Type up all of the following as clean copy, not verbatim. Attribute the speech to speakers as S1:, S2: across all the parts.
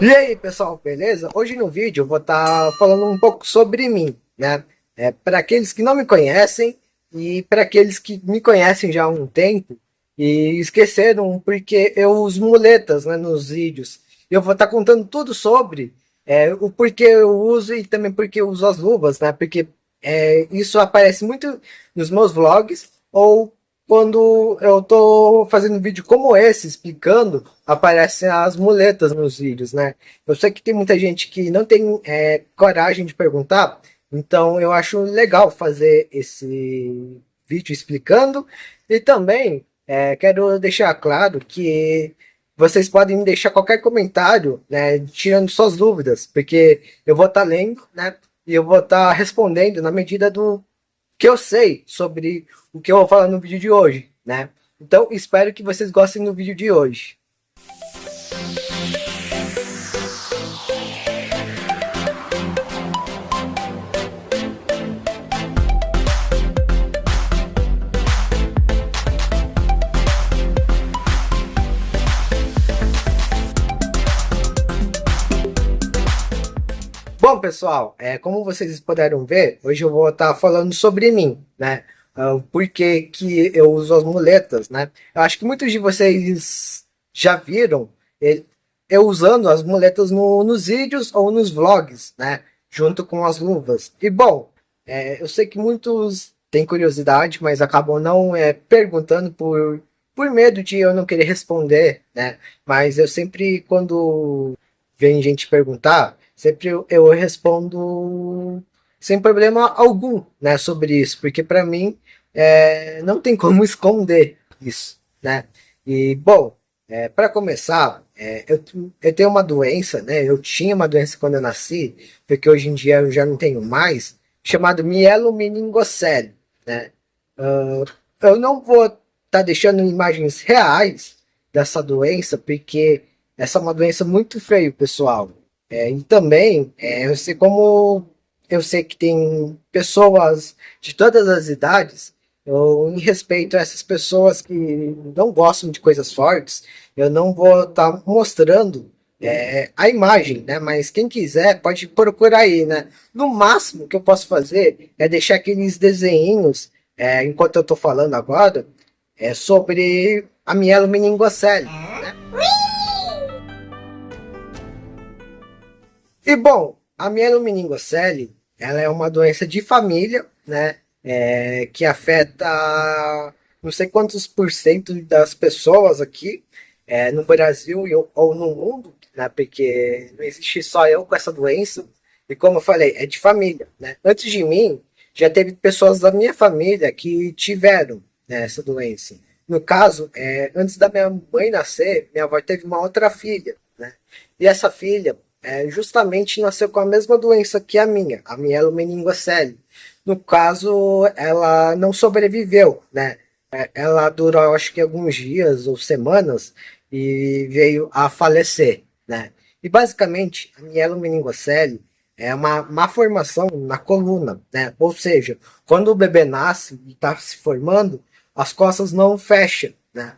S1: E aí, pessoal, beleza? Hoje no vídeo eu vou estar falando um pouco sobre mim, né? Para aqueles que não me conhecem e para aqueles que me conhecem já há um tempo e esqueceram porque eu uso muletas, né, nos vídeos. Eu vou estar contando tudo sobre o porquê eu uso e também porque eu uso as luvas, né? Porque isso aparece muito nos meus vlogs ou quando eu tô fazendo vídeo como esse, explicando, aparecem as muletas nos vídeos, né? Eu sei que tem muita gente que não tem coragem de perguntar, então eu acho legal fazer esse vídeo explicando. E também quero deixar claro que vocês podem deixar qualquer comentário, né, tirando suas dúvidas, porque eu vou estar lendo, né, e eu vou estar respondendo na medida do que eu sei sobre o que eu vou falar no vídeo de hoje, né? Então, espero que vocês gostem do vídeo de hoje. Bom, pessoal, como vocês puderam ver, hoje eu vou estar falando sobre mim, né? O porquê que eu uso as muletas, né? Eu acho que muitos de vocês já viram ele- eu usando as muletas nos vídeos ou nos vlogs, né? Junto com as luvas. E bom, eu sei que muitos têm curiosidade, mas acabam não perguntando por medo de eu não querer responder, né? Mas eu sempre, quando vem gente perguntar, sempre eu respondo sem problema algum, né, sobre isso, porque para mim não tem como esconder isso, né? E bom, para começar, eu tenho uma doença, né? Eu tinha uma doença quando eu nasci, porque hoje em dia eu já não tenho mais, chamado mielomeningocele, né? Ah, eu não vou estar deixando imagens reais dessa doença, porque essa é uma doença muito feia, pessoal. E também, eu sei como eu sei que tem pessoas de todas as idades, eu, em respeito a essas pessoas que não gostam de coisas fortes, eu não vou estar mostrando a imagem, né? Mas quem quiser pode procurar aí, né? No máximo que eu posso fazer é deixar aqueles desenhinhos, enquanto eu estou falando agora, sobre a mielomeningocele. E bom, a mielomeningocele, ela é uma doença de família, né? Que afeta não sei quantos por cento das pessoas aqui no Brasil ou no mundo, né? Porque não existe só eu com essa doença. E como eu falei, é de família, né? Antes de mim, já teve pessoas da minha família que tiveram, né, essa doença. No caso, antes da minha mãe nascer, minha avó teve uma outra filha, né? E essa filha justamente nasceu com a mesma doença que a mielomeningocele. No caso, ela não sobreviveu, né? Ela durou, acho que alguns dias ou semanas e veio a falecer, né? E basicamente, a mielomeningocele é uma má formação na coluna, né? Ou seja, quando o bebê nasce e está se formando, as costas não fecham, né?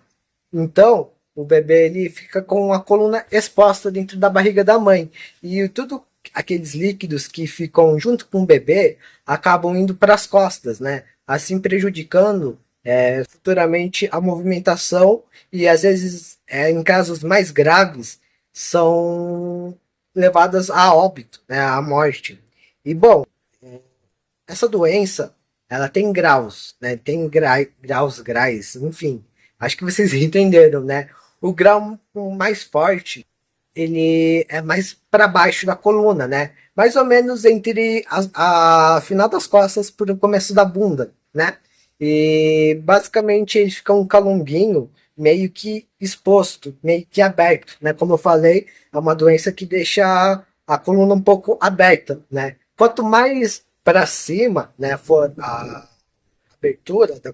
S1: Então, o bebê ele fica com a coluna exposta dentro da barriga da mãe. E tudo aqueles líquidos que ficam junto com o bebê acabam indo para as costas, né? Assim prejudicando futuramente a movimentação e às vezes, em casos mais graves, são levadas a óbito, né? À morte. E bom, essa doença, ela tem graus, né? Tem graus, enfim. Acho que vocês entenderam, né? O grau mais forte, ele é mais para baixo da coluna, né? Mais ou menos entre a final das costas para o começo da bunda, né? E basicamente ele fica um calombinho meio que exposto, meio que aberto, né? Como eu falei, é uma doença que deixa a coluna um pouco aberta, né? Quanto mais para cima, né, for a abertura da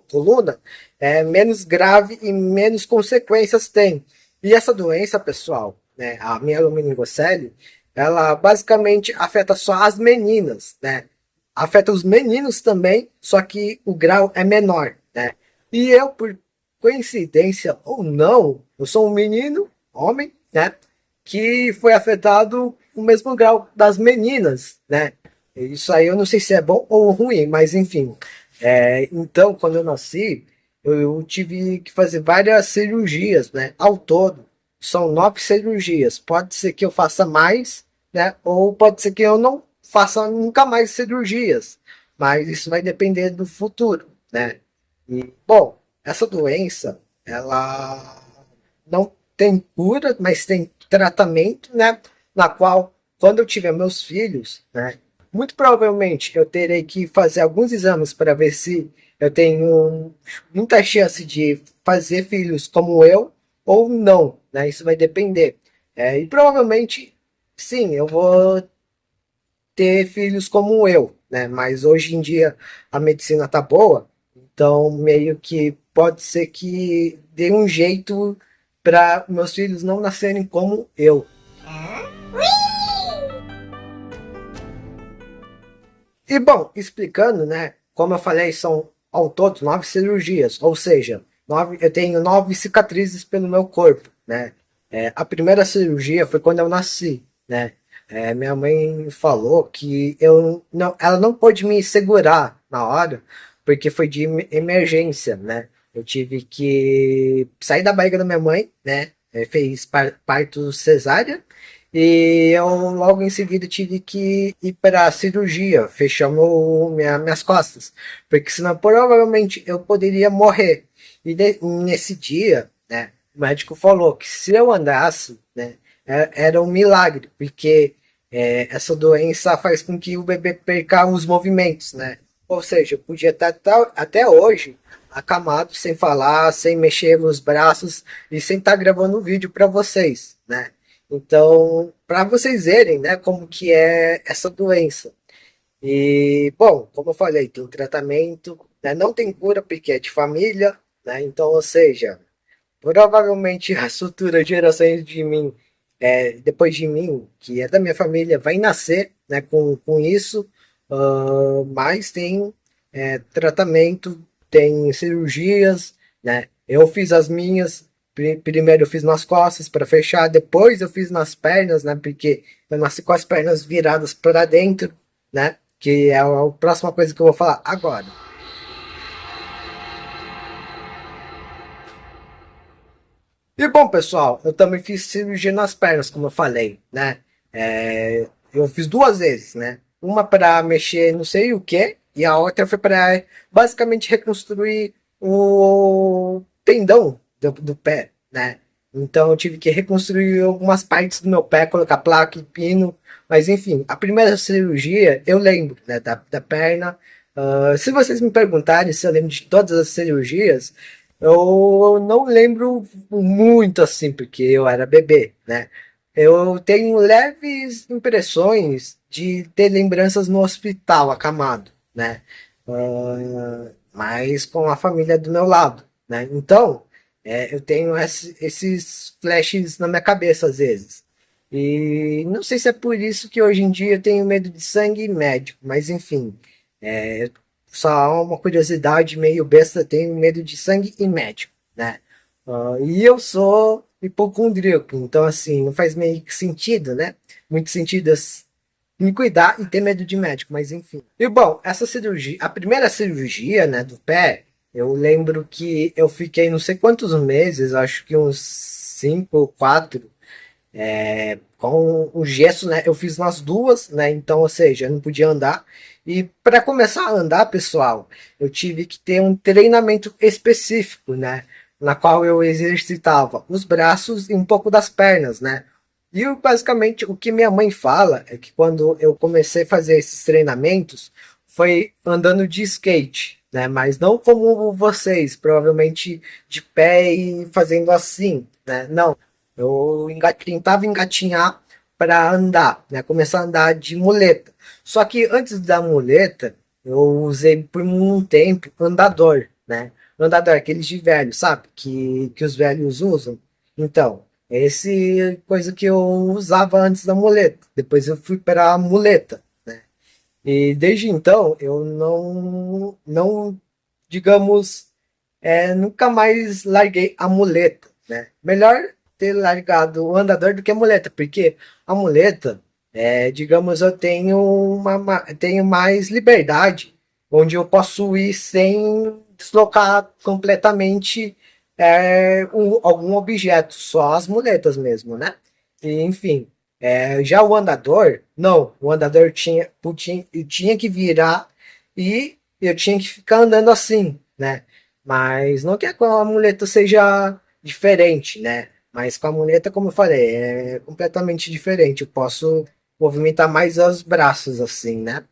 S1: coluna, menos grave e menos consequências tem. E essa doença, pessoal, né, a mielomeningocele, ela basicamente afeta só as meninas, né? Afeta os meninos também, só que o grau é menor, né? E eu, por coincidência ou não, eu sou um menino, homem, né? que foi afetado o mesmo grau das meninas, né? Isso aí eu não sei se é bom ou ruim, mas enfim. Então, quando eu nasci, eu tive que fazer várias cirurgias, né? Ao todo, são 9 cirurgias. Pode ser que eu faça mais, né? Ou pode ser que eu não faça nunca mais cirurgias. Mas isso vai depender do futuro, né? E, bom, essa doença, ela não tem cura, mas tem tratamento, né? Na qual, quando eu tiver meus filhos, né? Muito provavelmente eu terei que fazer alguns exames para ver se eu tenho muita chance de fazer filhos como eu ou não, né? Isso vai depender. E provavelmente, sim, eu vou ter filhos como eu, né? Mas hoje em dia a medicina tá boa, então meio que pode ser que dê um jeito para meus filhos não nascerem como eu. E bom, explicando, né? Como eu falei, são ao todo 9 cirurgias, ou seja, eu tenho 9 cicatrizes pelo meu corpo, né? A primeira cirurgia foi quando eu nasci, né? Minha mãe falou que ela não pôde me segurar na hora, porque foi de emergência, né? Eu tive que sair da barriga da minha mãe, né? Fez parto cesárea e eu logo em seguida tive que ir para a cirurgia, fechar minhas costas, porque senão provavelmente eu poderia morrer. E nesse dia, né, o médico falou que se eu andasse, né, era um milagre, porque essa doença faz com que o bebê perca os movimentos, né? Ou seja, eu podia estar até hoje acamado, sem falar, sem mexer nos braços e sem estar gravando um vídeo para vocês, né? Então, para vocês verem, né, como que é essa doença. E, bom, como eu falei, tem tratamento, né, não tem cura porque é de família, né, então, ou seja, provavelmente as futuras gerações de mim, depois de mim, que é da minha família, vai nascer, né, com isso, mas tem tratamento, tem cirurgias, né, eu fiz as minhas, primeiro eu fiz nas costas para fechar, depois eu fiz nas pernas, né? Porque eu nasci com as pernas viradas para dentro, né? Que é a próxima coisa que eu vou falar agora. E bom, pessoal, eu também fiz cirurgia nas pernas, como eu falei, né? Eu fiz 2 vezes, né? Uma para mexer não sei o que, e a outra foi para basicamente reconstruir o tendão do pé, né? Então eu tive que reconstruir algumas partes do meu pé, colocar placa e pino, mas enfim, a primeira cirurgia eu lembro, né, da perna. Se vocês me perguntarem se eu lembro de todas as cirurgias, eu não lembro muito assim, porque eu era bebê, né? Eu tenho leves impressões de ter lembranças no hospital acamado, né? Mas com a família do meu lado, né? Então, eu tenho esses flashes na minha cabeça às vezes. E não sei se é por isso que hoje em dia eu tenho medo de sangue médico, mas enfim, é, só uma curiosidade meio besta, tenho medo de sangue e médico, né? E eu sou hipocondríaco, então assim, não faz meio que sentido, né? Muito sentido me cuidar e ter medo de médico, mas enfim. E bom, essa cirurgia, a primeira cirurgia, né, do pé, eu lembro que eu fiquei não sei quantos meses, acho que uns 5 ou 4, com o gesso, né? Eu fiz nas duas, né? Então, ou seja, eu não podia andar. E para começar a andar, pessoal, eu tive que ter um treinamento específico, né? Na qual eu exercitava os braços e um pouco das pernas, né? E basicamente o que minha mãe fala é que quando eu comecei a fazer esses treinamentos foi andando de skate, né? Mas não como vocês, provavelmente de pé e fazendo assim, né? Não, eu tentava engatinhar para andar, né? Começar a andar de muleta. Só que antes da muleta, eu usei por um tempo andador, né? Andador, aqueles de velho, sabe? Que os velhos usam. Então, esse coisa que eu usava antes da muleta. Depois eu fui para a muleta, né? E desde então eu não, digamos, nunca mais larguei a muleta, né? Melhor ter largado o andador do que a muleta, porque a muleta, digamos, eu tenho tenho mais liberdade, onde eu posso ir sem deslocar completamente algum objeto, só as muletas mesmo, né? E, enfim, já o andador, não, o andador tinha que virar e eu tinha que ficar andando assim, né? Mas não que a muleta seja diferente, né? Mas com a muleta, como eu falei, é completamente diferente. Eu posso movimentar mais os braços, assim, né?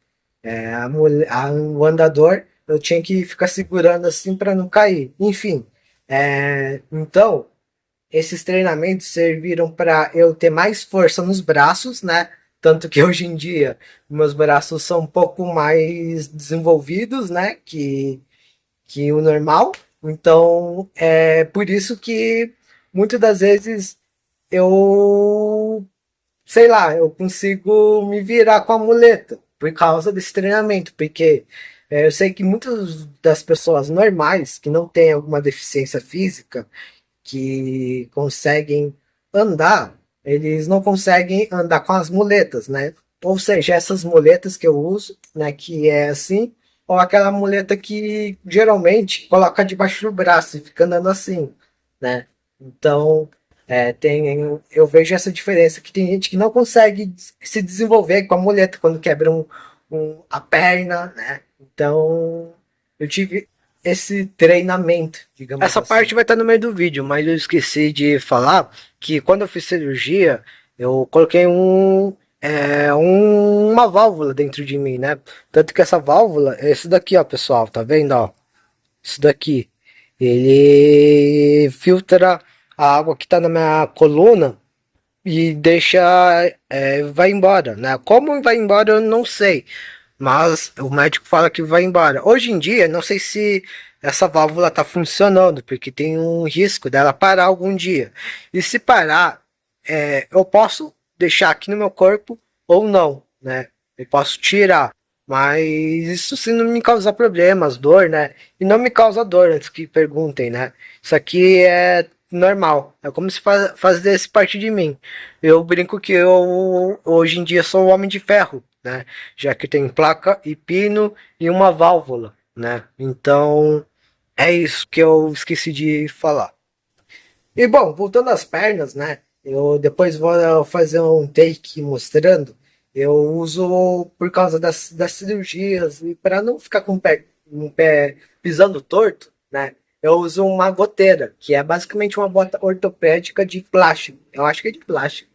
S1: O andador, eu tinha que ficar segurando assim para não cair. Enfim, então, esses treinamentos serviram para eu ter mais força nos braços, né? Tanto que hoje em dia meus braços são um pouco mais desenvolvidos, né? Que o normal. Então, é por isso que muitas das vezes eu, sei lá, eu consigo me virar com a muleta por causa desse treinamento, porque eu sei que muitas das pessoas normais que não têm alguma deficiência física, que conseguem andar, eles não conseguem andar com as muletas, né? Ou seja, essas muletas que eu uso, né, que é assim, ou aquela muleta que geralmente coloca debaixo do braço e fica andando assim, né? Então, eu vejo essa diferença, que tem gente que não consegue se desenvolver com a muleta quando quebra a perna, né? Então, eu tive esse treinamento, digamos
S2: Essa
S1: assim.
S2: parte vai estar no meio do vídeo, mas eu esqueci de falar que quando eu fiz cirurgia, eu coloquei uma válvula dentro de mim, né? Tanto que essa válvula é isso daqui, ó, pessoal, tá vendo, ó? Isso daqui. Ele filtra a água que tá na minha coluna e deixa, vai embora, né? Como vai embora eu não sei, mas o médico fala que vai embora. Hoje em dia, não sei se essa válvula está funcionando, porque tem um risco dela parar algum dia. E se parar, eu posso deixar aqui no meu corpo ou não, né? Eu posso tirar, mas isso se não me causar problemas, dor, né? E não me causa dor, antes que perguntem, né? Isso aqui é normal, é como se fazesse parte de mim. Eu brinco que eu hoje em dia sou o homem de ferro, né? Já que tem placa e pino e uma válvula, né? Então é isso que eu esqueci de falar.
S1: E bom, voltando às pernas, né? Eu depois vou fazer um take mostrando. Eu uso por causa das cirurgias e para não ficar com um pé pisando torto, né? Eu uso uma goteira, que é basicamente uma bota ortopédica de plástico. Eu acho que é de plástico.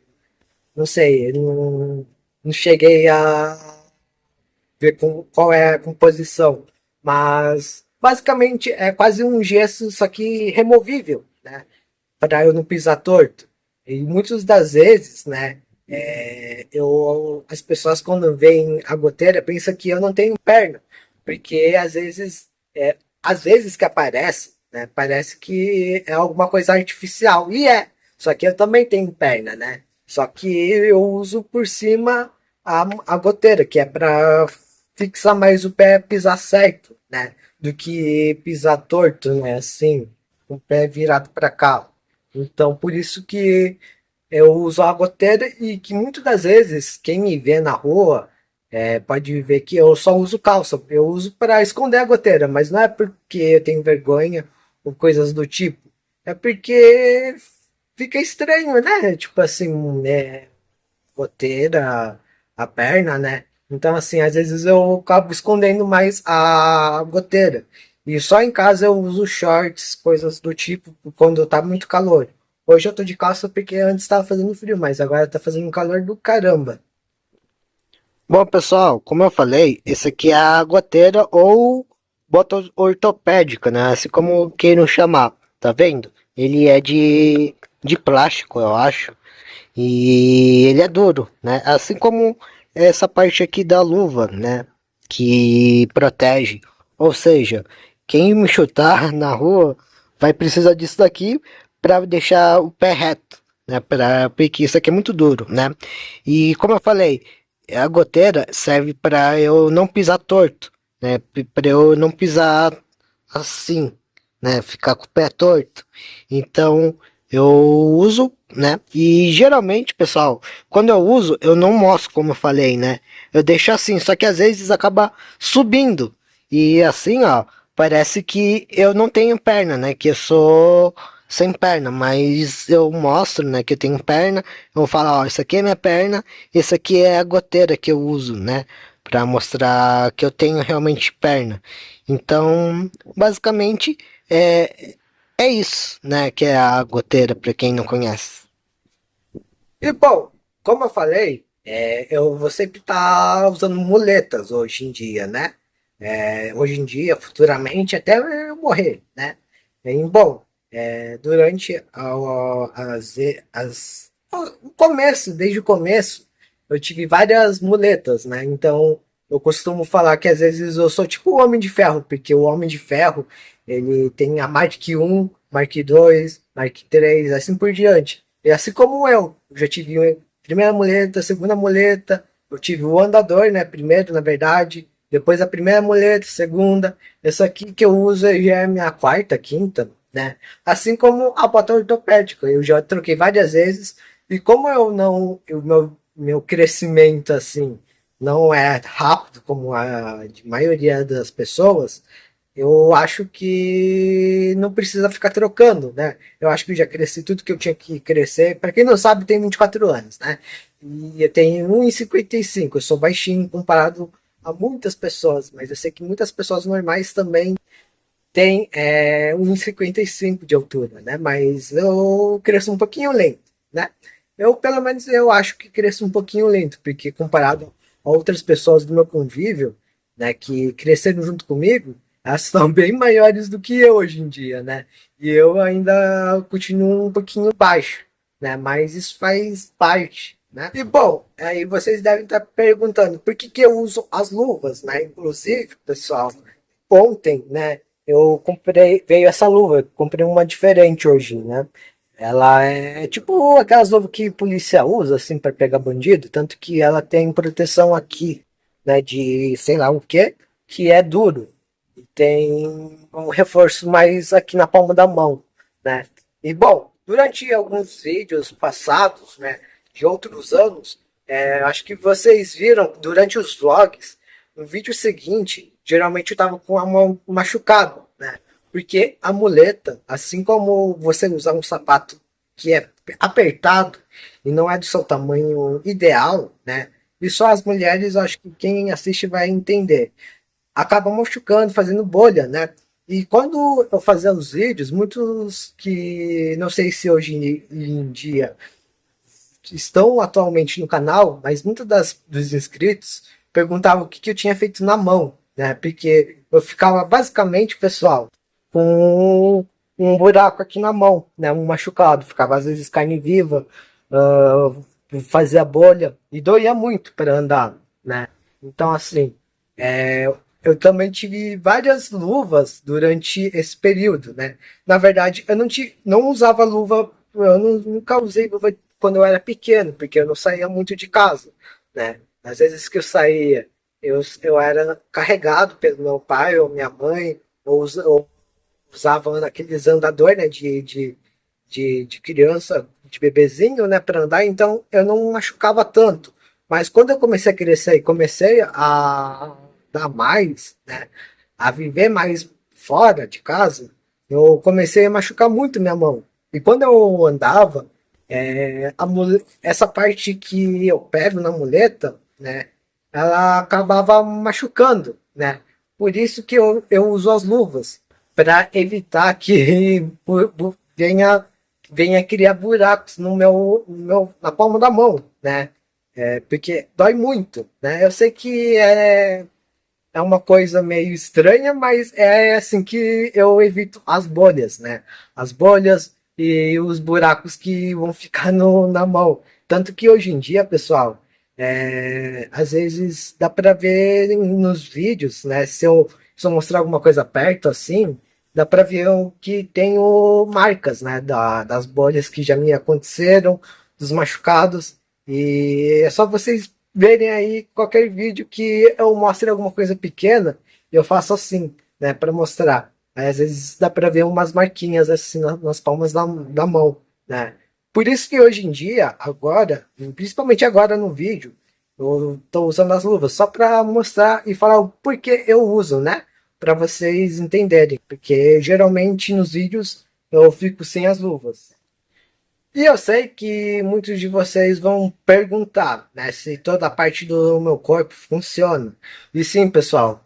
S1: Não sei, eu não cheguei a ver qual é a composição. Mas basicamente é quase um gesso, só que removível, né? Para eu não pisar torto. E muitas das vezes, né, as pessoas quando veem a goteira pensam que eu não tenho perna, porque às vezes que aparece, né, parece que é alguma coisa artificial e só que eu também tenho perna, né? Só que eu uso por cima a goteira, que é para fixar mais o pé, pisar certo, né, do que pisar torto, né, assim, com o pé virado para cá. Então, por isso que eu uso a goteira e que muitas das vezes quem me vê na rua pode ver que eu só uso calça. Eu uso para esconder a goteira, mas não é porque eu tenho vergonha ou coisas do tipo. É porque fica estranho, né? Tipo assim, goteira, a perna, né? Então, assim, às vezes eu acabo escondendo mais a goteira. E só em casa eu uso shorts, coisas do tipo, quando tá muito calor. Hoje eu tô de calça porque antes tava fazendo frio, mas agora tá fazendo calor do caramba.
S2: Bom, pessoal, como eu falei, esse aqui é a goteira ou bota ortopédica, né? Assim como queiram chamar, tá vendo? Ele é de plástico, eu acho. E ele é duro, né? Assim como essa parte aqui da luva, né? Que protege. Ou seja, quem me chutar na rua vai precisar disso daqui para deixar o pé reto, né? Porque isso aqui é muito duro, né? E como eu falei, a goteira serve para eu não pisar torto, né? Para eu não pisar assim, né? Ficar com o pé torto. Então eu uso, né? E geralmente, pessoal, quando eu uso, eu não mostro, como eu falei, né? Eu deixo assim, só que às vezes acaba subindo. E assim, ó, parece que eu não tenho perna, né? Que eu sou sem perna, mas eu mostro, né, que eu tenho perna. Eu vou falar, ó, isso aqui é minha perna, isso aqui é a goteira que eu uso, né? Pra mostrar que eu tenho realmente perna. Então, basicamente, é isso, né? Que é a goteira, para quem não conhece.
S1: E bom, como eu falei, eu vou sempre estar usando muletas hoje em dia, né? Hoje em dia, futuramente, até eu morrer, né? Bom, durante o começo, desde o começo, eu tive várias muletas, né? Então, eu costumo falar que às vezes eu sou tipo o Homem de Ferro, porque o Homem de Ferro, ele tem a Mark I, Mark II, Mark III, assim por diante. E assim como eu já tive a primeira muleta, segunda muleta, eu tive o andador, né? Primeiro, na verdade, depois a primeira muleta, segunda. Essa aqui que eu uso já é a minha quarta, quinta, né? Assim como a bota ortopédica, eu já troquei várias vezes. E como eu não, o meu crescimento assim não é rápido como a de maioria das pessoas, eu acho que não precisa ficar trocando, né? Eu acho que eu já cresci tudo que eu tinha que crescer. Para quem não sabe, tem 24 anos, né? E eu tenho 1,55. Eu sou baixinho comparado a muitas pessoas, mas eu sei que muitas pessoas normais também têm 1,55 de altura, né? Mas eu cresço um pouquinho lento, né? Eu, pelo menos, eu acho que cresço um pouquinho lento, porque comparado a outras pessoas do meu convívio, né, que cresceram junto comigo, elas são bem maiores do que eu hoje em dia, né? E eu ainda continuo um pouquinho baixo, né? Mas isso faz parte, né? E bom, aí vocês devem estar perguntando por que que eu uso as luvas, né? Inclusive, pessoal, ontem, né, eu comprei, veio essa luva, eu comprei uma diferente hoje, né? Ela é tipo aquelas luvas que polícia usa assim para pegar bandido, tanto que ela tem proteção aqui, né, de sei lá o que é duro. E tem um reforço mais aqui na palma da mão, né? E bom, durante alguns vídeos passados, né, de outros anos, acho que vocês viram durante os vlogs, no vídeo seguinte, geralmente eu tava com a mão machucada, né? Porque a muleta, assim como você usar um sapato que é apertado e não é do seu tamanho ideal, né? E só as mulheres, acho que quem assiste vai entender. Acaba machucando, fazendo bolha, né? E quando eu fazia os vídeos, muitos que não sei se hoje em dia estão atualmente no canal, mas muitos dos inscritos perguntavam o que eu tinha feito na mão, né? Porque eu ficava basicamente, pessoal, com um buraco aqui na mão, né? Um machucado, ficava às vezes carne viva, fazia bolha e doía muito para andar, né? Então, assim, eu também tive várias luvas durante esse período, né? Na verdade, eu não usava luva, nunca usei luva quando eu era pequeno, porque eu não saía muito de casa, né? Às vezes que eu saía, eu era carregado pelo meu pai ou minha mãe, ou usava aqueles andadores, né, de criança, de bebezinho, né, para andar, então eu não machucava tanto. Mas quando eu comecei a crescer e comecei a dar mais, né, a viver mais fora de casa, eu comecei a machucar muito minha mão. E quando eu andava, essa parte que eu pego na muleta, né, ela acabava machucando, né? Por isso que eu uso as luvas, para evitar que venha criar buracos na palma da mão, né? Porque dói muito, né? Eu sei que é uma coisa meio estranha, mas é assim que eu evito as bolhas, né? As bolhas e os buracos que vão ficar na mão. Tanto que hoje em dia, pessoal, às vezes dá para ver nos vídeos, né? Se eu mostrar alguma coisa perto assim, dá para ver que tenho marcas, né? Das bolhas que já me aconteceram, dos machucados. E é só vocês verem aí qualquer vídeo que eu mostre alguma coisa pequena, eu faço assim, né, para mostrar. Aí, às vezes dá para ver umas marquinhas assim nas palmas da mão, né? Por isso que hoje em dia, agora, principalmente agora no vídeo, eu tô usando as luvas só para mostrar e falar o porquê eu uso, né? Para vocês entenderem, porque geralmente nos vídeos eu fico sem as luvas. E eu sei que muitos de vocês vão perguntar, né, se toda a parte do meu corpo funciona. E sim, pessoal,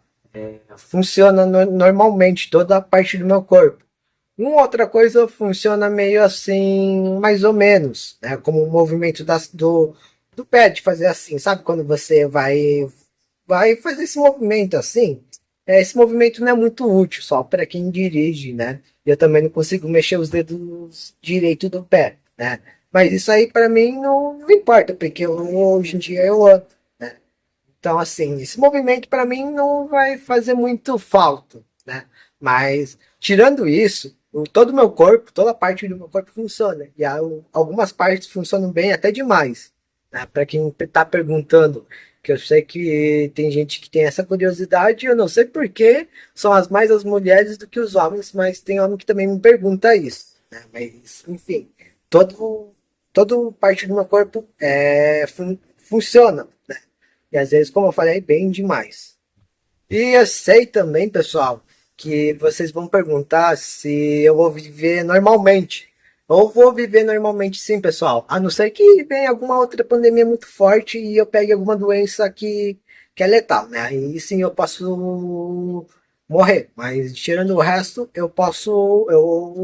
S1: funciona normalmente toda a parte do meu corpo. Uma outra coisa funciona meio assim, mais ou menos, né? Como o movimento do pé de fazer assim, sabe? Quando você vai fazer esse movimento assim, esse movimento não é muito útil só para quem dirige, né? Eu também não consigo mexer os dedos direito do pé, né? Mas isso aí para mim não importa, porque hoje em dia eu ando, né? Então, assim, esse movimento para mim não vai fazer muito falta, né? Mas, tirando isso, todo o meu corpo, toda parte do meu corpo funciona. E algumas partes funcionam bem até demais. Né? Para quem está perguntando, que eu sei que tem gente que tem essa curiosidade, eu não sei porquê, são mais as mulheres do que os homens, mas tem homem que também me pergunta isso. Né? Mas, enfim, todo parte do meu corpo funciona. Né? E às vezes, como eu falei, bem demais. E eu sei também, pessoal, que vocês vão perguntar se eu vou viver normalmente. Eu vou viver normalmente sim, pessoal. A não ser que venha alguma outra pandemia muito forte e eu pegue alguma doença que é letal, né? Aí sim eu posso morrer. Mas tirando o resto, eu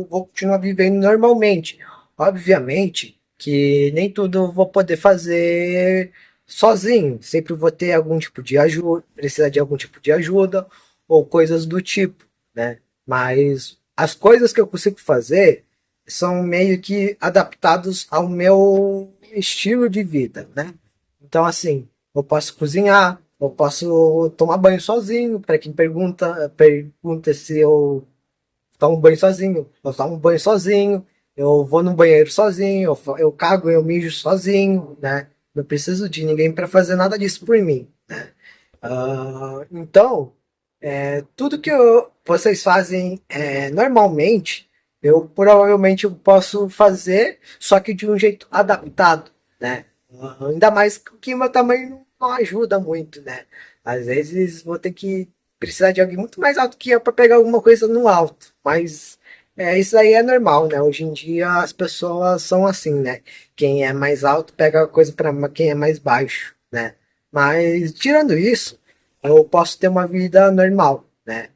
S1: vou continuar vivendo normalmente. Obviamente que nem tudo eu vou poder fazer sozinho. Sempre vou ter algum tipo de ajuda, precisar de algum tipo de ajuda ou coisas do tipo, né? Mas as coisas que eu consigo fazer são meio que adaptados ao meu estilo de vida, né? Então, assim, eu posso cozinhar, eu posso tomar banho sozinho. Para quem pergunta se eu tomo banho sozinho, eu tomo banho sozinho. Eu vou no banheiro sozinho, eu cago, eu mijo sozinho, né? Não preciso de ninguém para fazer nada disso por mim, né? Então, tudo que vocês fazem normalmente, eu provavelmente eu posso fazer, só que de um jeito adaptado, né? Ainda mais que o meu tamanho não ajuda muito, né? Às vezes vou ter que precisar de alguém muito mais alto que eu para pegar alguma coisa no alto, mas isso aí é normal, né? Hoje em dia as pessoas são assim, né? Quem é mais alto pega a coisa para quem é mais baixo, né? Mas tirando isso, eu posso ter uma vida normal, né?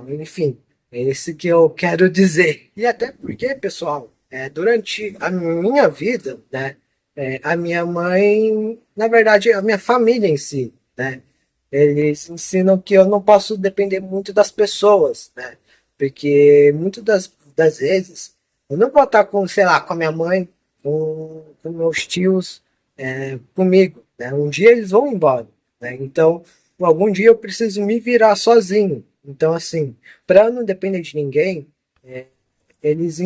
S1: Enfim, é isso que eu quero dizer. E até porque, pessoal, durante a minha vida, né? A minha mãe, na verdade, a minha família em si, né? Eles ensinam que eu não posso depender muito das pessoas, né? Porque muitas das vezes eu não vou estar com, sei lá, com a minha mãe, com meus tios, comigo, né? Um dia eles vão embora, né? Então, algum dia eu preciso me virar sozinho. Então, assim, para eu não depender de ninguém, eles me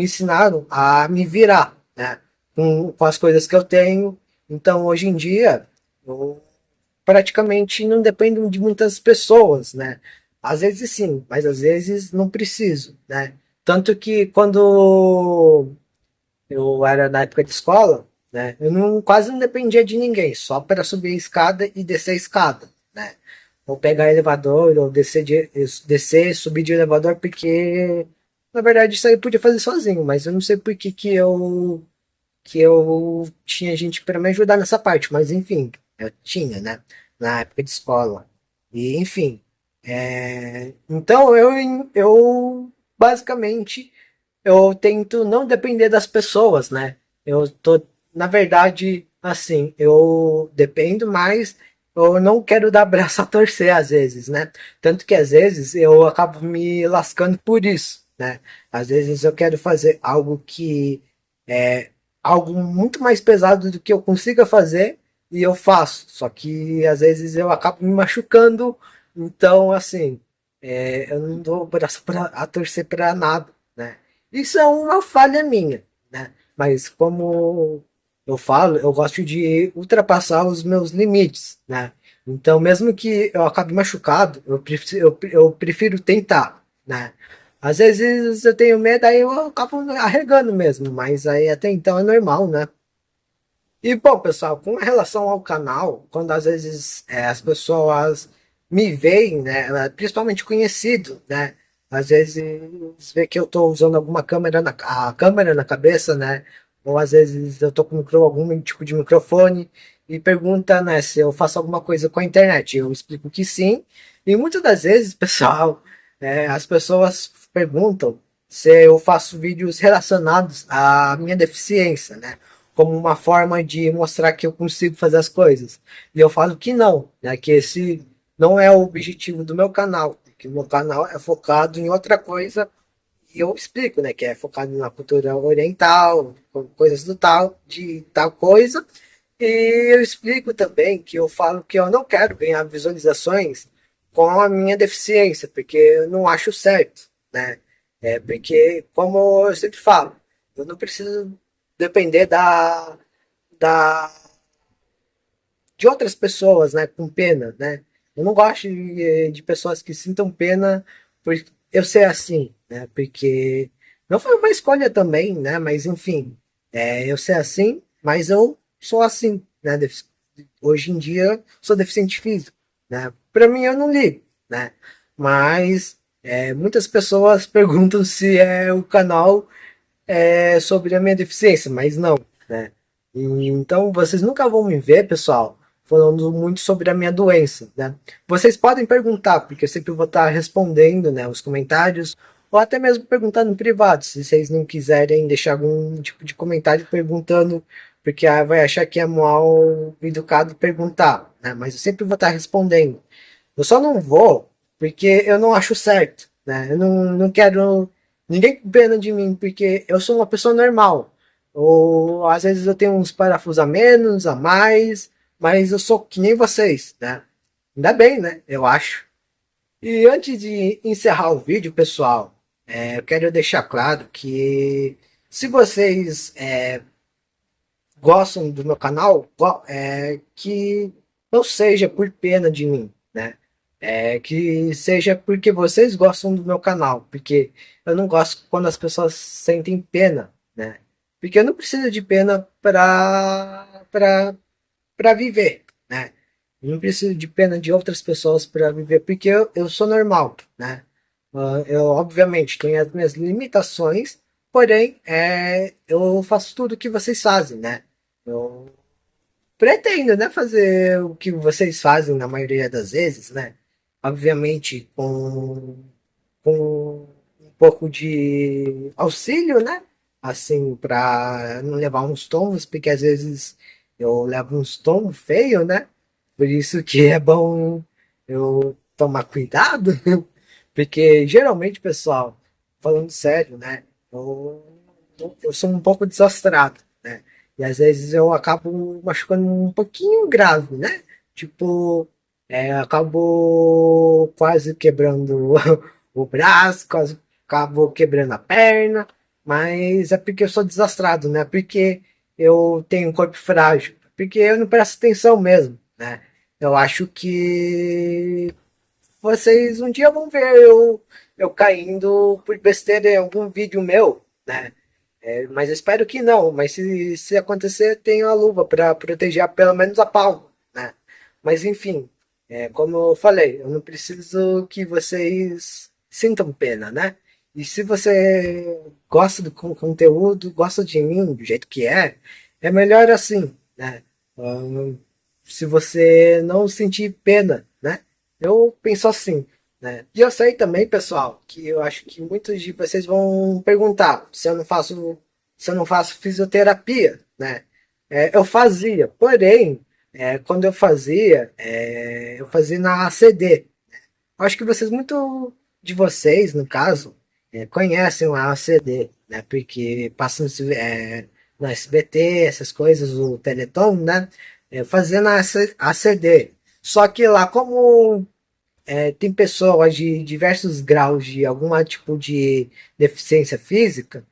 S1: ensinaram a me virar, né? Com as coisas que eu tenho. Então, hoje em dia, eu praticamente não dependo de muitas pessoas, né? Às vezes sim, mas às vezes não preciso, né? Tanto que quando eu era na época de escola, né? Eu quase não dependia de ninguém, só para subir a escada e descer a escada, né? Ou pegar elevador, ou descer, subir de elevador, porque na verdade isso aí eu podia fazer sozinho, mas eu não sei por que eu tinha gente para me ajudar nessa parte, mas enfim, eu tinha, né? Na época de escola. E enfim. Então eu basicamente eu tento não depender das pessoas, né? Eu tô, na verdade, assim, eu dependo, mas eu não quero dar braço a torcer às vezes, né? Tanto que às vezes eu acabo me lascando por isso, né? Às vezes eu quero fazer algo que é algo muito mais pesado do que eu consiga fazer e eu faço. Só que às vezes eu acabo me machucando, então assim, eu não dou braço a torcer para nada, né? Isso é uma falha minha, né? Mas como eu falo, eu gosto de ultrapassar os meus limites, né? Então, mesmo que eu acabe machucado, eu prefiro tentar, né? Às vezes eu tenho medo, aí eu acabo arregando mesmo, mas aí até então é normal, né? E bom, pessoal, com relação ao canal, quando às vezes as pessoas me veem, né, principalmente conhecido, né, às vezes vê que eu estou usando alguma câmera a câmera na cabeça, né, ou às vezes eu estou com algum tipo de microfone e pergunta, né, se eu faço alguma coisa com a internet. Eu explico que sim, e muitas das vezes, pessoal, as pessoas perguntam se eu faço vídeos relacionados à minha deficiência, né, como uma forma de mostrar que eu consigo fazer as coisas. E eu falo que não, né? Que esse não é o objetivo do meu canal, que o meu canal é focado em outra coisa. E eu explico, né? Que é focado na cultura oriental, coisas do tal, de tal coisa. E eu explico também que eu falo que eu não quero ganhar visualizações com a minha deficiência, porque eu não acho certo, né? Porque, como eu sempre falo, eu não preciso depender da, de outras pessoas, né, com pena, né? Eu não gosto de pessoas que sintam pena por eu ser assim, né? Porque não foi uma escolha também, né? Mas enfim, eu ser assim, mas eu sou assim, né? Hoje em dia sou deficiente físico, né? Para mim eu não ligo, né? Mas muitas pessoas perguntam se é o canal sobre a minha deficiência, mas não, né? E, então vocês nunca vão me ver, pessoal, falando muito sobre a minha doença, né? Vocês podem perguntar, porque eu sempre vou estar respondendo, né, os comentários, ou até mesmo perguntando no privado, se vocês não quiserem deixar algum tipo de comentário perguntando, porque vai achar que é mal educado perguntar, né? Mas eu sempre vou estar respondendo. Eu só não vou porque eu não acho certo, né? Eu não quero ninguém com pena de mim, porque eu sou uma pessoa normal. Ou às vezes eu tenho uns parafusos a menos, a mais, mas eu sou que nem vocês, né? Ainda bem, né? Eu acho. E antes de encerrar o vídeo, pessoal, eu quero deixar claro que se vocês gostam do meu canal, que não seja por pena de mim, né? Que seja porque vocês gostam do meu canal, porque eu não gosto quando as pessoas sentem pena, né? Porque eu não preciso de pena para viver, né? Eu não preciso de pena de outras pessoas para viver, porque eu sou normal, né? Eu, obviamente, tenho as minhas limitações, porém, eu faço tudo o que vocês fazem, né? Eu pretendo, né, fazer o que vocês fazem na maioria das vezes, né? Obviamente com um pouco de auxílio, né? Assim, para não levar uns tombos, porque às vezes eu levo uns tombos feios, né? Por isso que é bom eu tomar cuidado, porque geralmente, pessoal, falando sério, né? Eu sou um pouco desastrado, né? E às vezes eu acabo machucando um pouquinho grave, né? Tipo, acabo quase quebrando o braço, quase acabo quebrando a perna, mas é porque eu sou desastrado, né? Porque eu tenho um corpo frágil, porque eu não presto atenção mesmo, né? Eu acho que vocês um dia vão ver eu caindo por besteira em algum vídeo meu, né? Mas eu espero que não. Mas se acontecer, tenho a luva para proteger pelo menos a palma, né? Mas enfim, como eu falei, eu não preciso que vocês sintam pena, né? E se você gosta do conteúdo, gosta de mim do jeito que é melhor assim, né? Hum, Se você não sentir pena, né? Eu penso assim, né? E eu sei também, pessoal, que eu acho que muitos de vocês vão perguntar se eu não faço fisioterapia, né? Eu fazia, porém, quando eu fazia na ACD. Acho que muito de vocês, no caso, conhecem a ACD, né? Porque passam no SBT, essas coisas, o Teleton, né? Fazendo a ACD. Só que lá, como tem pessoas de diversos graus de algum tipo de deficiência física,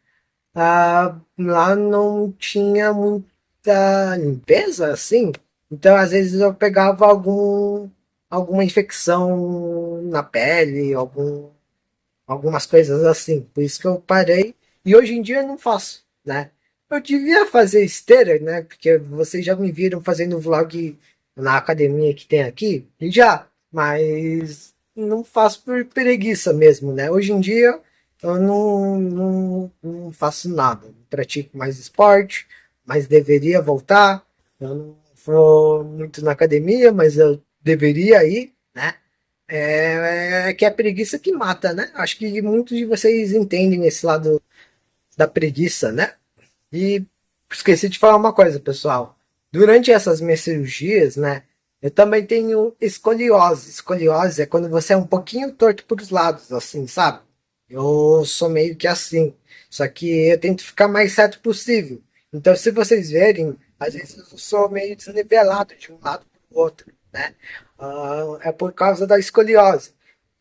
S1: lá não tinha muita limpeza, assim. Então, às vezes, eu pegava alguma infecção na pele, algumas coisas assim. Por isso que eu parei e hoje em dia eu não faço, né? Eu devia fazer esteira, né? Porque vocês já me viram fazendo vlog na academia que tem aqui, e já, mas não faço por preguiça mesmo, né? Hoje em dia eu não faço nada, não pratico mais esporte, mas deveria voltar. Eu não vou muito na academia, mas eu deveria ir, né? É que é a preguiça que mata, né? Acho que muitos de vocês entendem esse lado da preguiça, né? E esqueci de falar uma coisa, pessoal. Durante essas minhas cirurgias, né? Eu também tenho escoliose. Escoliose é quando você é um pouquinho torto para os lados, assim, sabe? Eu sou meio que assim. Só que eu tento ficar mais certo possível. Então, se vocês verem, às vezes eu sou meio desnivelado de um lado para o outro, né? É por causa da escoliose.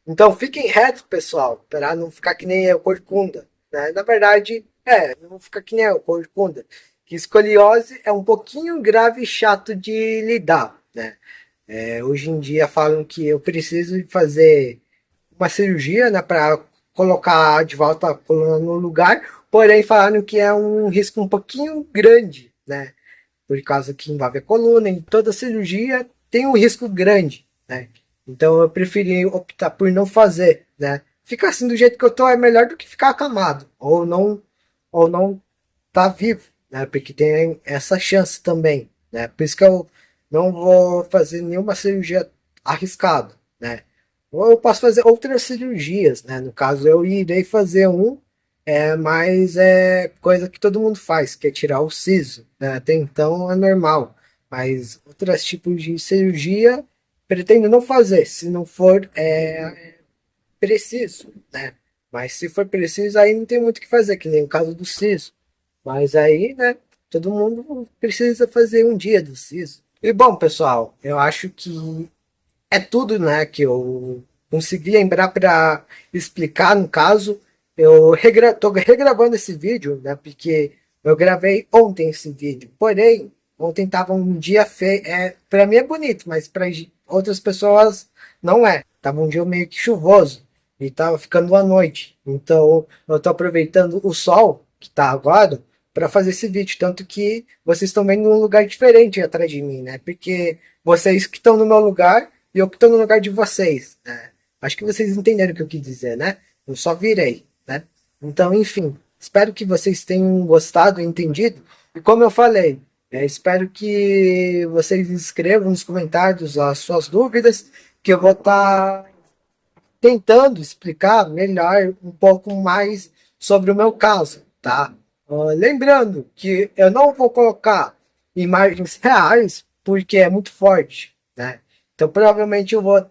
S1: Então fiquem retos, pessoal, para não ficar que nem eu, corcunda. Né? Na verdade, não fica que nem eu, corcunda. Que escoliose é um pouquinho grave e chato de lidar. Né? Hoje em dia falam que eu preciso fazer uma cirurgia, né, para colocar de volta a coluna no lugar, porém falaram que é um risco um pouquinho grande, né? Por causa que envolve a coluna e toda cirurgia tem um risco grande, né? Então eu preferi optar por não fazer, né? Ficar assim do jeito que eu tô é melhor do que ficar acamado ou não tá vivo, né? Porque tem essa chance também, né? Por isso que eu não vou fazer nenhuma cirurgia arriscada, né? Ou eu posso fazer outras cirurgias, né? No caso, eu irei fazer mas é coisa que todo mundo faz, que é tirar o siso, né? Até então é normal, mas outros tipos de cirurgia pretendo não fazer, se não for preciso, né? Mas se for preciso, aí não tem muito o que fazer, que nem o caso do siso. Mas aí, né, todo mundo precisa fazer um dia do siso. E bom, pessoal, eu acho que é tudo, né, que eu consegui lembrar para explicar. No caso, tô regravando esse vídeo, né, porque eu gravei ontem esse vídeo. Porém, ontem tava um dia feio. Para mim é bonito, mas para outras pessoas não é. Tava um dia meio que chuvoso e tava ficando à noite. Então, eu tô aproveitando o sol que tá agora para fazer esse vídeo, tanto que vocês estão vendo um lugar diferente atrás de mim, né? Porque vocês que estão no meu lugar e eu que estou no lugar de vocês, né? Acho que vocês entenderam o que eu quis dizer, né? Eu só virei, né? Então, enfim, espero que vocês tenham gostado e entendido. E como eu falei, espero que vocês escrevam nos comentários as suas dúvidas, que eu vou estar tentando explicar melhor um pouco mais sobre o meu caso, tá? Lembrando que eu não vou colocar imagens reais porque é muito forte, né? Então provavelmente eu vou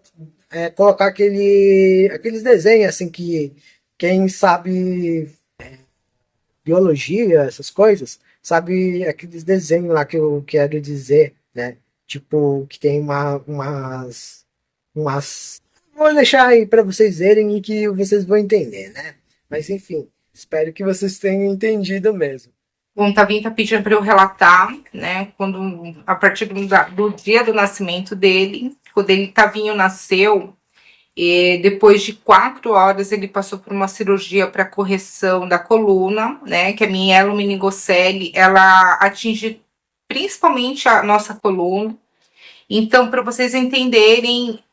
S1: colocar aqueles desenhos assim que quem sabe biologia, essas coisas, sabe aqueles desenhos lá que eu quero dizer, né? Tipo, que tem umas. Vou deixar aí para vocês verem e que vocês vão entender, né? Mas enfim, espero que vocês tenham entendido mesmo.
S3: Bom, Tavinho tá pedindo para eu relatar, né, a partir do dia do nascimento dele, quando Tavinho nasceu, e depois de 4 horas ele passou por uma cirurgia para correção da coluna, né, que a mielomeningocele, ela atinge principalmente a nossa coluna. Então, para vocês entenderem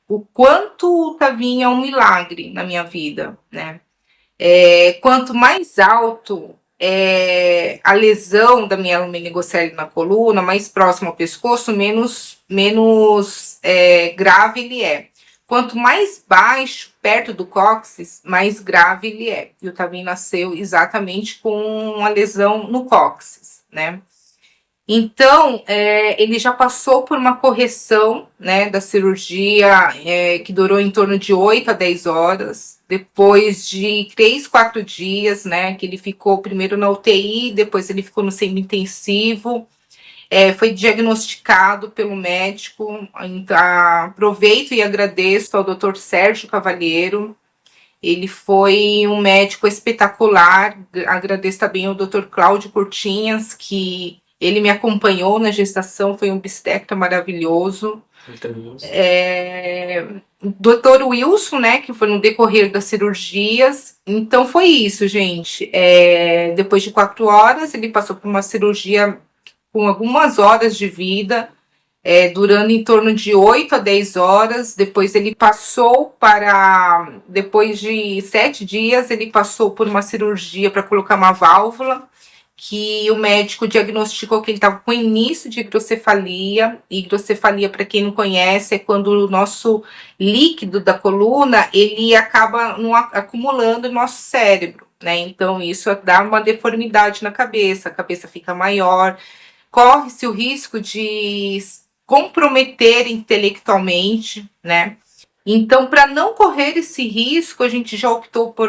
S3: o quanto o Tavinho é um milagre na minha vida, né? Quanto mais alto a lesão da mielomeningocele na coluna, mais próximo ao pescoço, menos grave ele é. Quanto mais baixo, perto do cóccix, mais grave ele é. E o Tavinho nasceu exatamente com uma lesão no cóccix, né? Então, ele já passou por uma correção, né, da cirurgia, que durou em torno de 8 a 10 horas, depois de 3, 4 dias, né, que ele ficou primeiro na UTI, depois ele ficou no semi-intensivo, foi diagnosticado pelo médico. Então, aproveito e agradeço ao Dr. Sérgio Cavalheiro, ele foi um médico espetacular. Agradeço também ao Dr. Cláudio Cortinhas, que ele me acompanhou na gestação, foi um obstetra maravilhoso. Dr. Wilson, né, que foi no decorrer das cirurgias. Então foi isso, gente. Depois de 4 horas, ele passou por uma cirurgia com algumas horas de vida, durando em torno de 8 a 10 horas. Depois ele passou depois de 7 dias, ele passou por uma cirurgia para colocar uma válvula, que o médico diagnosticou que ele estava com início de hidrocefalia. E hidrocefalia, para quem não conhece, é quando o nosso líquido da coluna, ele acaba acumulando no nosso cérebro, né? Então isso dá uma deformidade na cabeça, a cabeça fica maior, corre-se o risco de comprometer intelectualmente, né? Então, para não correr esse risco, a gente já optou por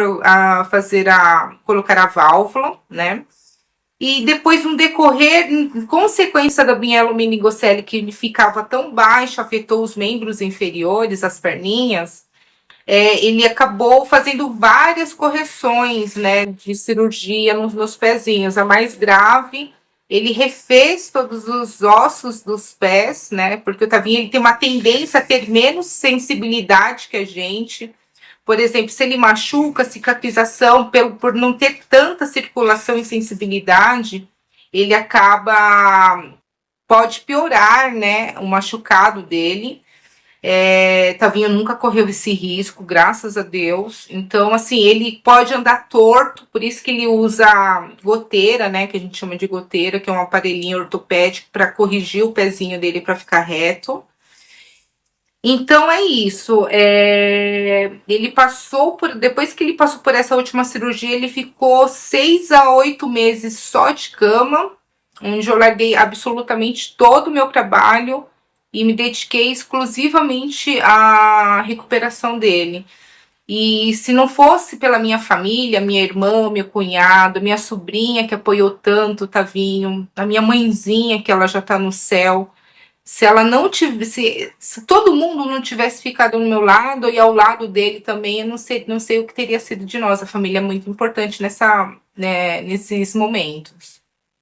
S3: colocar a válvula, né? E depois, no decorrer, em consequência da mielomeningocele, que ficava tão baixo, afetou os membros inferiores, as perninhas, ele acabou fazendo várias correções, né, de cirurgia nos pezinhos. A mais grave, ele refez todos os ossos dos pés, né, porque o Tavinho ele tem uma tendência a ter menos sensibilidade que a gente. Por exemplo, se ele machuca, cicatrização, por não ter tanta circulação e sensibilidade, ele pode piorar, né, o machucado dele. Tavinho nunca correu esse risco, graças a Deus. Então, assim, ele pode andar torto, por isso que ele usa goteira, né, que a gente chama de goteira, que é um aparelhinho ortopédico para corrigir o pezinho dele para ficar reto. Então é isso. Depois que ele passou por essa última cirurgia, ele ficou 6 a 8 meses só de cama, onde eu larguei absolutamente todo o meu trabalho e me dediquei exclusivamente à recuperação dele. E se não fosse pela minha família, minha irmã, meu cunhado, minha sobrinha que apoiou tanto o Tavinho, a minha mãezinha que ela já tá no céu, se ela não tivesse, se todo mundo não tivesse ficado no meu lado e ao lado dele também, eu não sei o que teria sido de nós. A família é muito importante nesses momentos.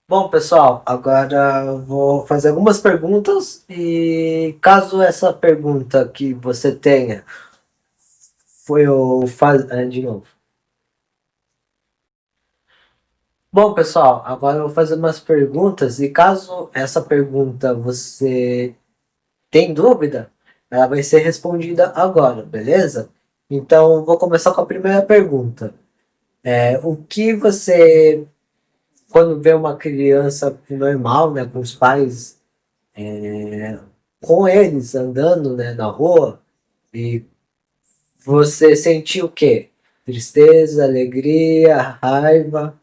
S2: Bom, pessoal, agora eu vou fazer algumas perguntas e caso essa pergunta que você tenha de novo. Bom, pessoal, agora eu vou fazer umas perguntas e caso essa pergunta você tem dúvida, ela vai ser respondida agora, beleza? Então, vou começar com a primeira pergunta. O que você, quando vê uma criança normal, né, com os pais, com eles andando, né, na rua, e você sentiu o quê? Tristeza, alegria, raiva?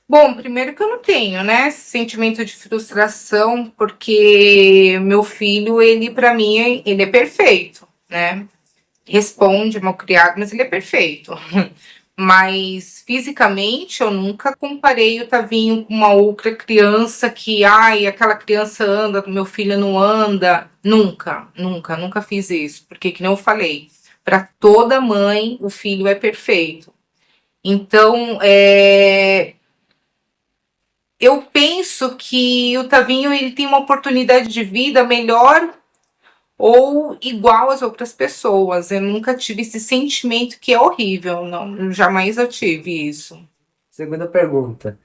S3: Bom, primeiro que eu não tenho, né, esse sentimento de frustração, porque meu filho, ele para mim, ele é perfeito, né? Responde, mal criado, mas ele é perfeito. Mas fisicamente eu nunca comparei o Tavinho com uma outra criança que, aquela criança anda, meu filho não anda. Nunca, nunca, nunca fiz isso. Porque, que nem eu falei, para toda mãe o filho é perfeito. Então, eu penso que o Tavinho ele tem uma oportunidade de vida melhor ou igual às outras pessoas. Eu nunca tive esse sentimento que é horrível, não, jamais eu tive isso.
S2: Segunda pergunta.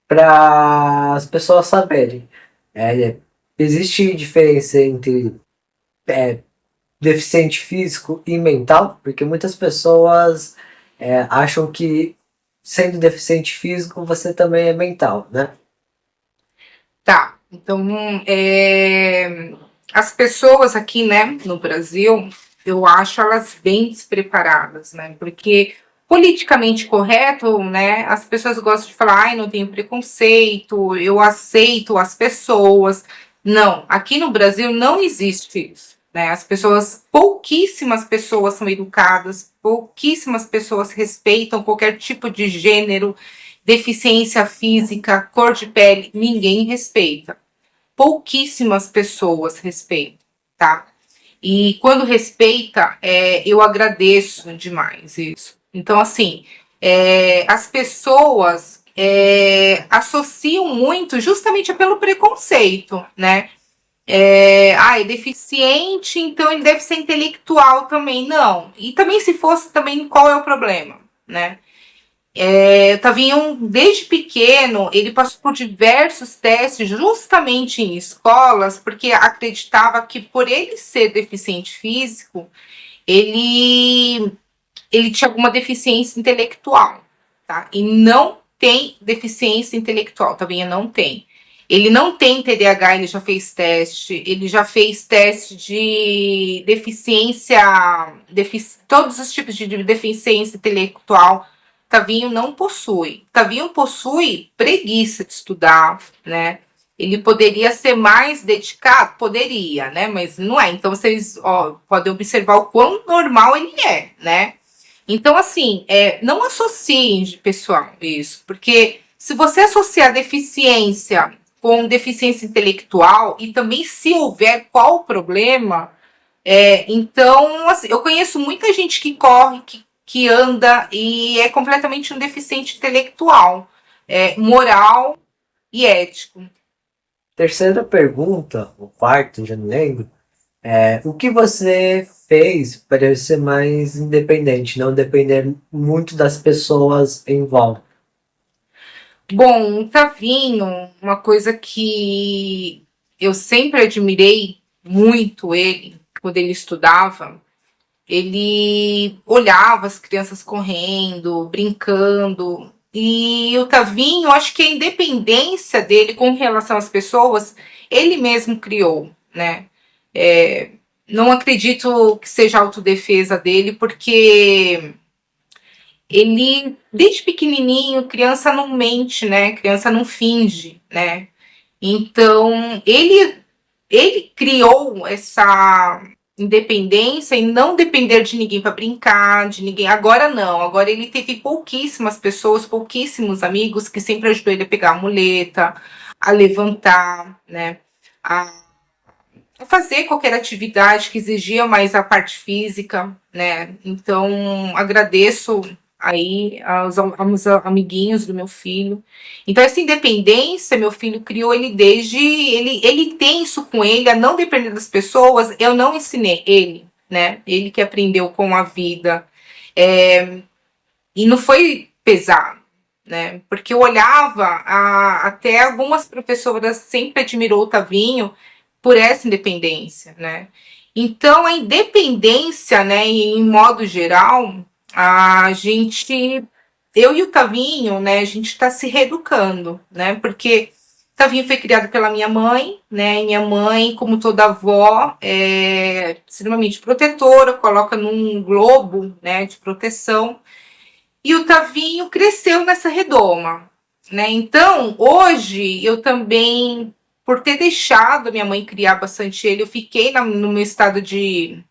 S2: Para as pessoas saberem, existe diferença entre deficiente físico e mental? Porque muitas pessoas acham que sendo deficiente físico você também é mental, né?
S3: Tá, então as pessoas aqui, né, no Brasil, eu acho elas bem despreparadas, né? Porque politicamente correto, né? As pessoas gostam de falar, não tenho preconceito, eu aceito as pessoas. Não, aqui no Brasil não existe isso, né? Pouquíssimas pessoas são educadas, pouquíssimas pessoas respeitam qualquer tipo de gênero, deficiência física, cor de pele, ninguém respeita. Pouquíssimas pessoas respeitam, tá? E quando respeita, eu agradeço demais isso. Então, assim, as pessoas associam muito justamente pelo preconceito, né? É deficiente, então ele deve ser intelectual também. Não. E também, se fosse, também qual é o problema, né? O Tavinho, desde pequeno, ele passou por diversos testes, justamente em escolas, porque acreditava que por ele ser deficiente físico, ele, ele tinha alguma deficiência intelectual, tá? E não tem deficiência intelectual, Tavinho não tem. Ele não tem TDAH, ele já fez teste de deficiência, todos os tipos de deficiência intelectual. Tavinho não possui. Tavinho possui preguiça de estudar, né? Ele poderia ser mais dedicado? Poderia, né? Mas não é. Então vocês podem observar o quão normal ele é, né? Então, assim, não associem, pessoal, isso. Porque se você associar deficiência com deficiência intelectual e também se houver qual o problema, então, assim, eu conheço muita gente que corre, que anda e é completamente um deficiente intelectual, moral e ético.
S2: Terceira pergunta, o quarto, já não lembro. O que você fez para eu ser mais independente, não depender muito das pessoas em volta?
S3: Bom, o Tavinho, uma coisa que eu sempre admirei muito ele, quando ele estudava, ele olhava as crianças correndo, brincando. E o Tavinho, acho que a independência dele com relação às pessoas, ele mesmo criou, né? Não acredito que seja autodefesa dele, porque ele, desde pequenininho, criança não mente, né? Criança não finge, né? Então, ele criou essa independência e não depender de ninguém para brincar, de ninguém. Agora não, agora ele teve pouquíssimas pessoas, pouquíssimos amigos que sempre ajudou ele a pegar a muleta, a levantar, né? A fazer qualquer atividade que exigia mais a parte física, né? Então, agradeço aí aos amiguinhos do meu filho. Então, essa independência, meu filho criou ele desde... Ele tem isso com ele, a não depender das pessoas. Eu não ensinei ele, né? Ele que aprendeu com a vida. E não foi pesado, né? Porque eu olhava, até algumas professoras sempre admirou o Tavinho por essa independência, né? Então, a independência, né, em modo geral, a gente, eu e o Tavinho, né, a gente está se reeducando, né? Porque Tavinho foi criado pela minha mãe, né? E minha mãe, como toda avó, é extremamente protetora, coloca num globo, né, de proteção. E o Tavinho cresceu nessa redoma, né? Então, hoje, eu também, por ter deixado a minha mãe criar bastante ele, eu fiquei no meu estado de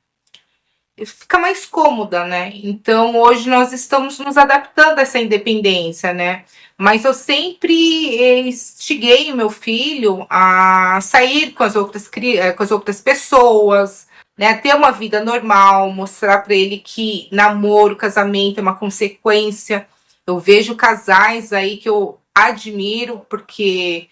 S3: ficar mais cômoda, né? Então, hoje nós estamos nos adaptando a essa independência, né? Mas eu sempre instiguei o meu filho a sair com as outras pessoas, né? Ter uma vida normal, mostrar para ele que namoro, casamento é uma consequência. Eu vejo casais aí que eu admiro, porque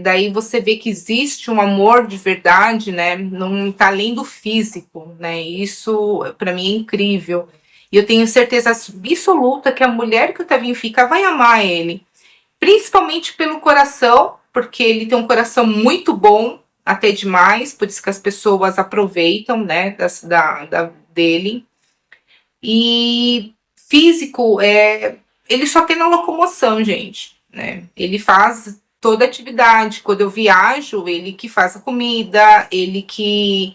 S3: daí você vê que existe um amor de verdade, né? Não tá além do físico, né? Isso para mim é incrível. E eu tenho certeza absoluta que a mulher que o Tavinho fica vai amar ele, principalmente pelo coração, porque ele tem um coração muito bom, até demais, por isso que as pessoas aproveitam, né, dele. E físico, ele só tem na locomoção, gente, né? Ele faz toda a atividade. Quando eu viajo, ele que faz a comida, ele que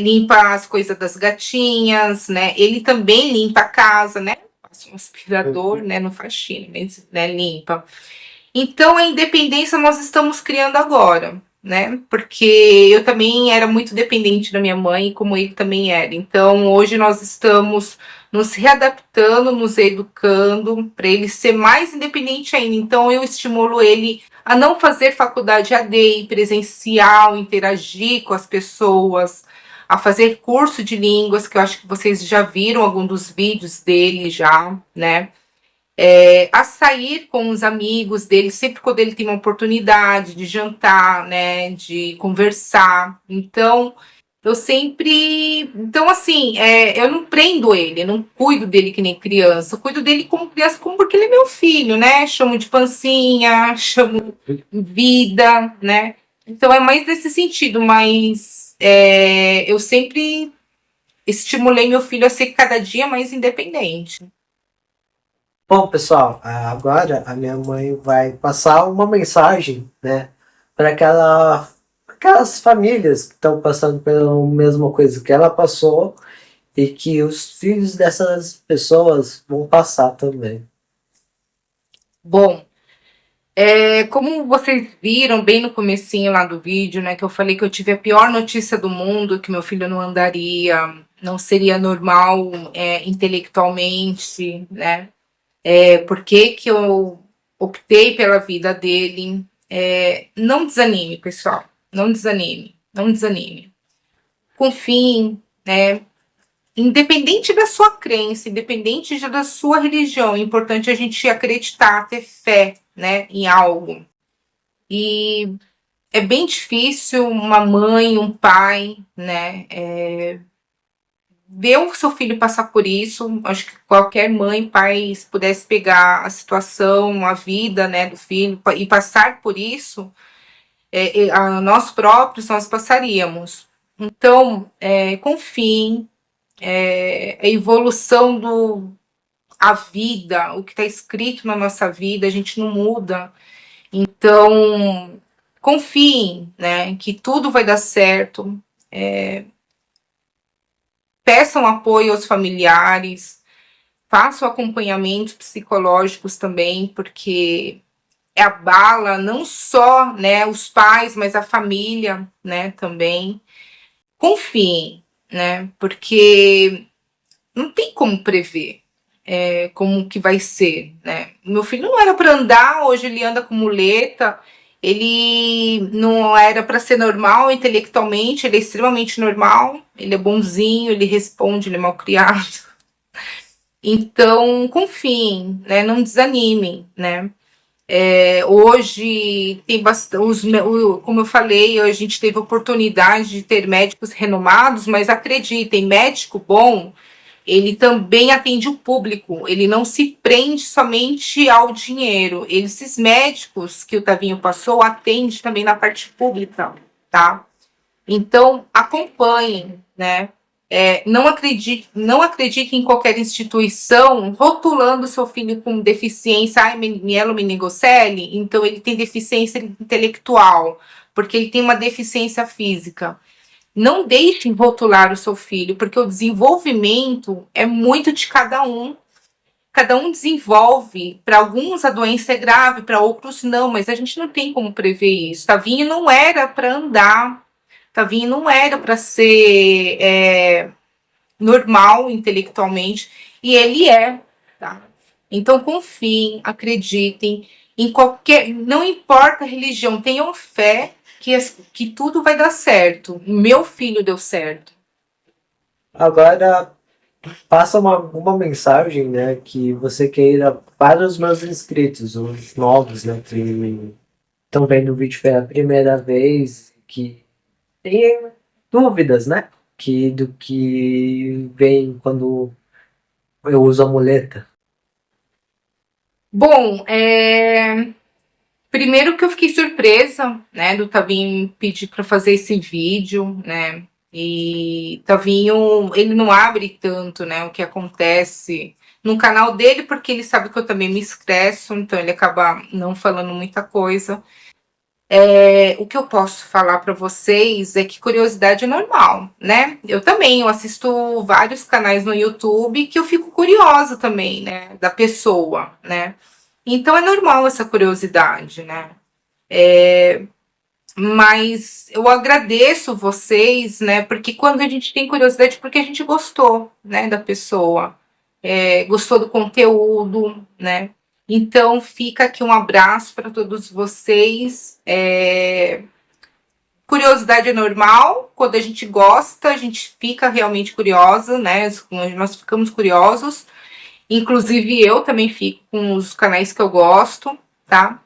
S3: limpa as coisas das gatinhas, né? Ele também limpa a casa, né? Passa um aspirador, né? Não faxina, mas né, limpa. Então, a independência nós estamos criando agora, né? Porque eu também era muito dependente da minha mãe, como ele também era. Então, hoje nós estamos nos readaptando, nos educando para ele ser mais independente ainda. Então, eu estimulo ele a não fazer faculdade AD, presencial, interagir com as pessoas, a fazer curso de línguas, que eu acho que vocês já viram algum dos vídeos dele já, né? a sair com os amigos dele, sempre quando ele tem uma oportunidade de jantar, né, de conversar. Então, eu sempre. Então, assim, eu não prendo ele, eu não cuido dele que nem criança, eu cuido dele como criança, como porque ele é meu filho, né? Chamo de pancinha, chamo de vida, né? Então, é mais nesse sentido, mas eu sempre estimulei meu filho a ser cada dia mais independente.
S2: Bom, pessoal, agora a minha mãe vai passar uma mensagem, né, para aquelas famílias que estão passando pela mesma coisa que ela passou e que os filhos dessas pessoas vão passar também.
S3: Bom, como vocês viram bem no comecinho lá do vídeo, né, que eu falei que eu tive a pior notícia do mundo, que meu filho não andaria, não seria normal intelectualmente, né? Por que que eu optei pela vida dele? Não desanime, pessoal. Não desanime. Não desanime. Confiem, né? Independente da sua crença, independente da sua religião, é importante a gente acreditar, ter fé, né, em algo. E é bem difícil uma mãe, um pai, né, ver o seu filho passar por isso. Acho que qualquer mãe, pai, se pudesse pegar a situação, a vida, né, do filho e passar por isso, a nós próprios nós passaríamos. Então, confiem, a evolução a vida, o que está escrito na nossa vida, a gente não muda. Então, confiem, né, que tudo vai dar certo. Peçam apoio aos familiares, façam acompanhamentos psicológicos também, porque abala não só, né, os pais, mas a família, né, também. Confiem, né, porque não tem como prever como que vai ser, né. Meu filho não era para andar, hoje ele anda com muleta, ele não era para ser normal intelectualmente, ele é extremamente normal, ele é bonzinho, ele responde, ele é mal criado. Então, confiem, né? Não desanimem, né? Hoje tem bastante, como eu falei, a gente teve oportunidade de ter médicos renomados, mas acreditem, médico bom, ele também atende o público, ele não se prende somente ao dinheiro. Esses médicos que o Tavinho passou atende também na parte pública, tá? Então, acompanhem, né? Não acredite em qualquer instituição rotulando seu filho com deficiência, mielomeningocele, então ele tem deficiência intelectual, porque ele tem uma deficiência física. Não deixem rotular o seu filho, porque o desenvolvimento é muito de cada um. Cada um desenvolve. Para alguns a doença é grave, para outros não, mas a gente não tem como prever isso. Tavinho não era para andar, Tavinho não era para ser normal intelectualmente, e ele é, tá? Então confiem, acreditem em qualquer, não importa a religião, tenham fé que tudo vai dar certo. Meu filho deu certo.
S2: Agora, passa uma mensagem, né, que você queira para os meus inscritos, os novos, né, que estão vendo o vídeo pela primeira vez, que têm dúvidas, né, do que vem quando eu uso a muleta.
S3: Bom, primeiro que eu fiquei surpresa, né, do Tavinho pedir para fazer esse vídeo, né, e Tavinho, ele não abre tanto, né, o que acontece no canal dele, porque ele sabe que eu também me estresso, então ele acaba não falando muita coisa. O que eu posso falar para vocês é que curiosidade é normal, né? Eu assisto vários canais no YouTube que eu fico curiosa também, né, da pessoa, né? Então é normal essa curiosidade, né? Mas eu agradeço vocês, né? Porque quando a gente tem curiosidade, porque a gente gostou, né, da pessoa, gostou do conteúdo, né? Então fica aqui um abraço para todos vocês. Curiosidade é normal, quando a gente gosta, a gente fica realmente curiosa, né? Nós ficamos curiosos. Inclusive eu também fico com os canais que eu gosto, tá?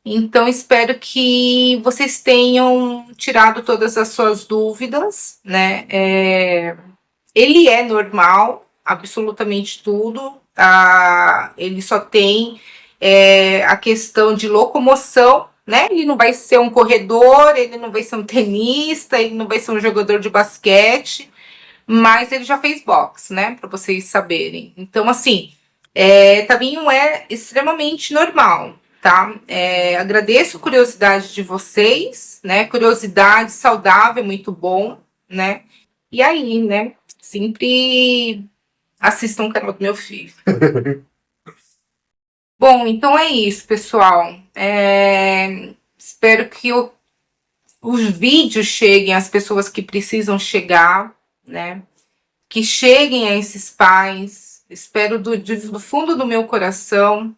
S3: Então espero que vocês tenham tirado todas as suas dúvidas, né? Ele é normal, absolutamente tudo, tá? Ele só tem a questão de locomoção, né? Ele não vai ser um corredor, ele não vai ser um tenista, ele não vai ser um jogador de basquete, mas ele já fez boxe, né? Para vocês saberem. Então, assim, Tavinho é extremamente normal, tá? Agradeço a curiosidade de vocês, né? Curiosidade saudável é muito bom, né? E aí, né? Sempre assistam o canal do meu filho. Bom, então é isso, pessoal. Espero que os vídeos cheguem às pessoas que precisam chegar, né? Que cheguem a esses pais. Espero do fundo do meu coração.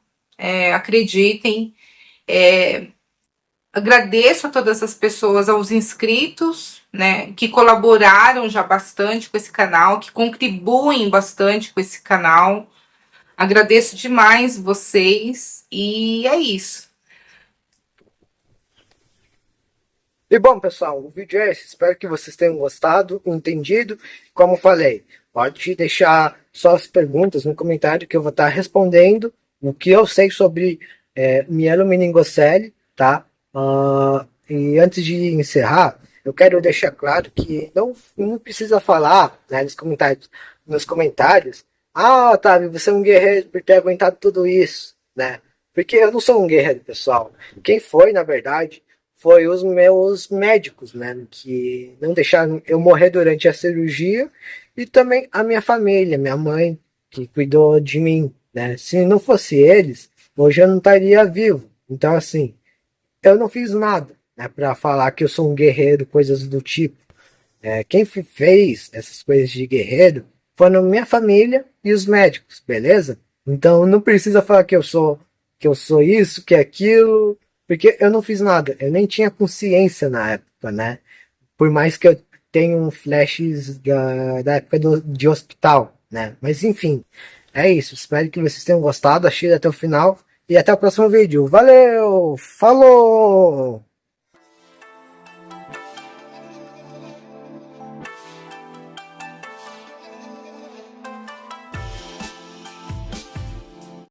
S3: Acreditem. Agradeço a todas as pessoas, aos inscritos, né, que colaboraram já bastante com esse canal, que contribuem bastante com esse canal. Agradeço demais vocês e é isso.
S2: E bom, pessoal, o vídeo é esse. Espero que vocês tenham gostado, entendido. Como falei, pode deixar suas perguntas no comentário que eu vou estar respondendo o que eu sei sobre mielomeningocele, tá? E antes de encerrar, eu quero deixar claro que não precisa falar, né, nos comentários, Otávio, você é um guerreiro por ter aguentado tudo isso, né? Porque eu não sou um guerreiro, pessoal. Quem foi, na verdade, foi os meus médicos, né, que não deixaram eu morrer durante a cirurgia, e também a minha família, minha mãe, que cuidou de mim, né? Se não fosse eles, hoje eu não estaria vivo. Então, assim, eu não fiz nada, né, para falar que eu sou um guerreiro, coisas do tipo. Quem fez essas coisas de guerreiro foram minha família e os médicos, beleza? Então não precisa falar que eu sou isso, que é aquilo, porque eu não fiz nada. Eu nem tinha consciência na época, né? Por mais que eu tenha um flashes da época de hospital, né? Mas enfim, é isso. Espero que vocês tenham gostado, achei até o final e até o próximo vídeo. Valeu! Falou!